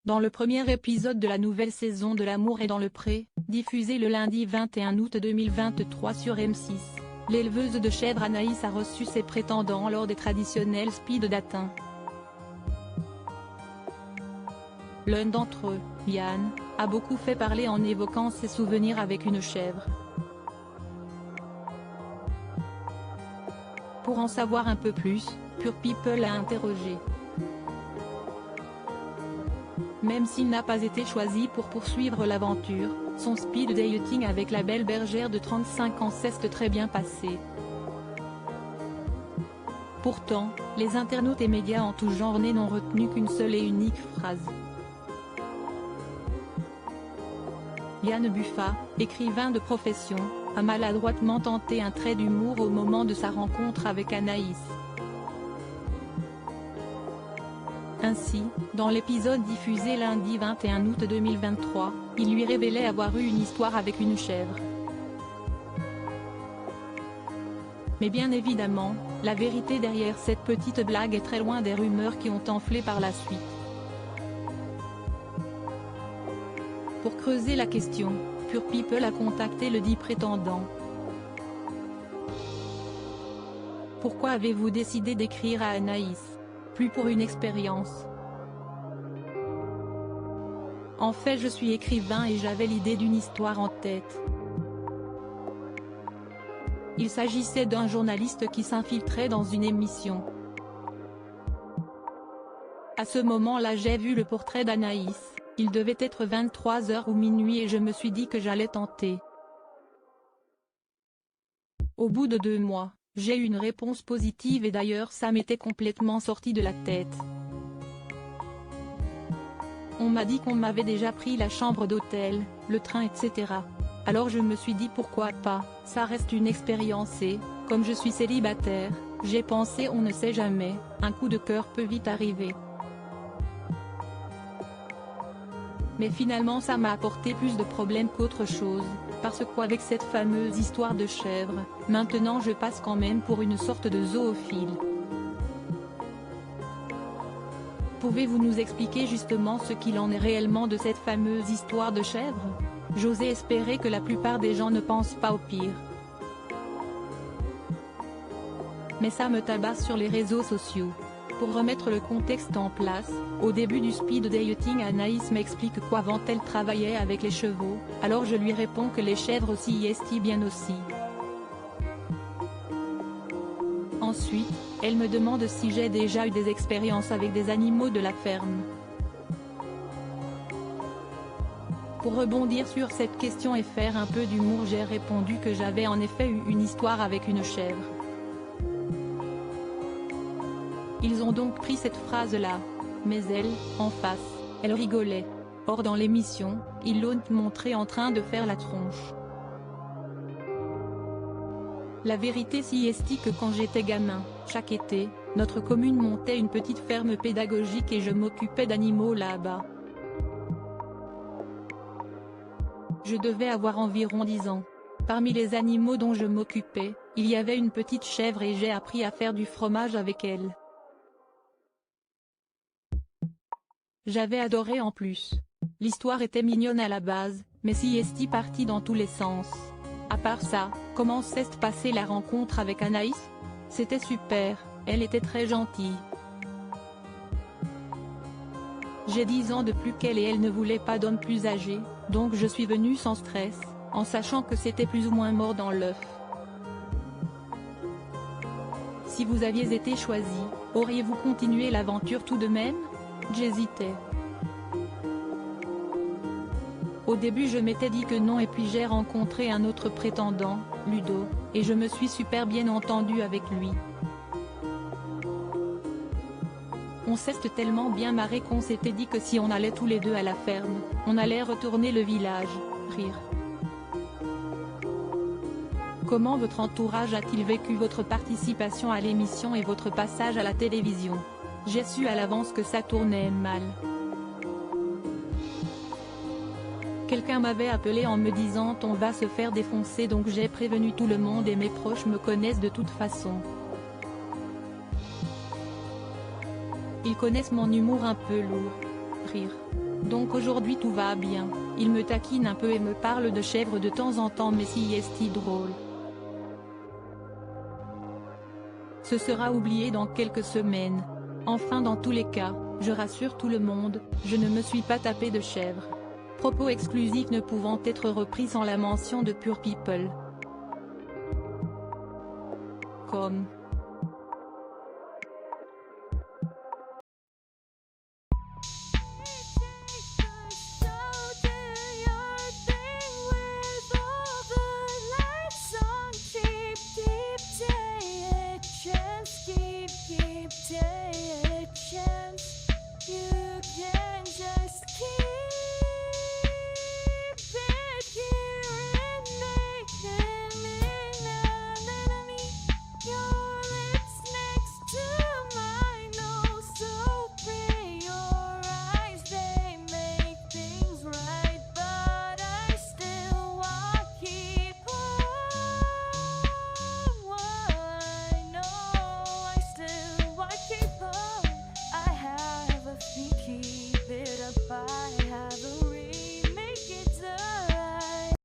Dans le premier épisode de la nouvelle saison de L'amour est dans le pré, diffusé le lundi 21 août 2023 sur M6, l'éleveuse de chèvres Anaïs a reçu ses prétendants lors des traditionnels speed dating. L'un d'entre eux, Yann, a beaucoup fait parler en évoquant ses souvenirs avec une chèvre. Pour en savoir un peu plus, Pure People l'a interrogé. Même s'il n'a pas été choisi pour poursuivre l'aventure, son speed dating avec la belle bergère de 35 ans s'est très bien passé. Pourtant, les internautes et médias en tout genre n'ont retenu qu'une seule et unique phrase. Yann Buffa, écrivain de profession, a maladroitement tenté un trait d'humour au moment de sa rencontre avec Anaïs. Ainsi, dans l'épisode diffusé lundi 21 août 2023, il lui révélait avoir eu une histoire avec une chèvre. Mais bien évidemment, la vérité derrière cette petite blague est très loin des rumeurs qui ont enflé par la suite. Pour creuser la question, Pure People a contacté le dit prétendant. Pourquoi avez-vous décidé d'écrire à Anaïs? Plus pour une expérience. En fait, je suis écrivain et j'avais l'idée d'une histoire en tête. Il s'agissait d'un journaliste qui s'infiltrait dans une émission. À ce moment-là, j'ai vu le portrait d'Anaïs, il devait être 23h ou minuit et je me suis dit que j'allais tenter. Au bout de 2 mois, j'ai eu une réponse positive et d'ailleurs ça m'était complètement sorti de la tête. On m'a dit qu'on m'avait déjà pris la chambre d'hôtel, le train etc. Alors je me suis dit pourquoi pas, ça reste une expérience et, comme je suis célibataire, j'ai pensé on ne sait jamais, un coup de cœur peut vite arriver. Mais finalement ça m'a apporté plus de problèmes qu'autre chose, parce qu'avec cette fameuse histoire de chèvre, maintenant je passe quand même pour une sorte de zoophile. Pouvez-vous nous expliquer justement ce qu'il en est réellement de cette fameuse histoire de chèvre? J'osais espérer que la plupart des gens ne pensent pas au pire. Mais ça me tabasse sur les réseaux sociaux. Pour remettre le contexte en place, au début du speed dating Anaïs m'explique qu'avant elle travaillait avec les chevaux, alors je lui réponds que les chèvres aussi y est bien aussi. Ensuite, elle me demande si j'ai déjà eu des expériences avec des animaux de la ferme. Pour rebondir sur cette question et faire un peu d'humour, j'ai répondu que j'avais en effet eu une histoire avec une chèvre. Ils ont donc pris cette phrase-là. Mais elle, en face, elle rigolait. Or dans l'émission, ils l'ont montré en train de faire la tronche. La vérité si est que quand j'étais gamin, chaque été, notre commune montait une petite ferme pédagogique et je m'occupais d'animaux là-bas. Je devais avoir environ 10 ans. Parmi les animaux dont je m'occupais, il y avait une petite chèvre et j'ai appris à faire du fromage avec elle. J'avais adoré en plus. L'histoire était mignonne à la base, mais si est partie dans tous les sens. À part ça, comment s'est passée la rencontre avec Anaïs? C'était super, elle était très gentille. J'ai 10 ans de plus qu'elle et elle ne voulait pas d'homme plus âgé, donc je suis venue sans stress, en sachant que c'était plus ou moins mort dans l'œuf. Si vous aviez été choisi, auriez-vous continué l'aventure tout de même? J'hésitais. Au début je m'étais dit que non et puis j'ai rencontré un autre prétendant, Ludo, et je me suis super bien entendue avec lui. On s'est tellement bien marré qu'on s'était dit que si on allait tous les deux à la ferme, on allait retourner le village, rire. Comment votre entourage a-t-il vécu votre participation à l'émission et votre passage à la télévision? J'ai su à l'avance que ça tournait mal. Quelqu'un m'avait appelé en me disant on va se faire défoncer, donc j'ai prévenu tout le monde et mes proches me connaissent de toute façon. Ils connaissent mon humour un peu lourd. Rire. Donc aujourd'hui tout va bien, il me taquine un peu et me parle de chèvre de temps en temps, mais si est-il drôle. Ce sera oublié dans quelques semaines. Enfin, dans tous les cas, je rassure tout le monde, je ne me suis pas tapé de chèvre. Propos exclusifs ne pouvant être repris sans la mention de Pure People. Comme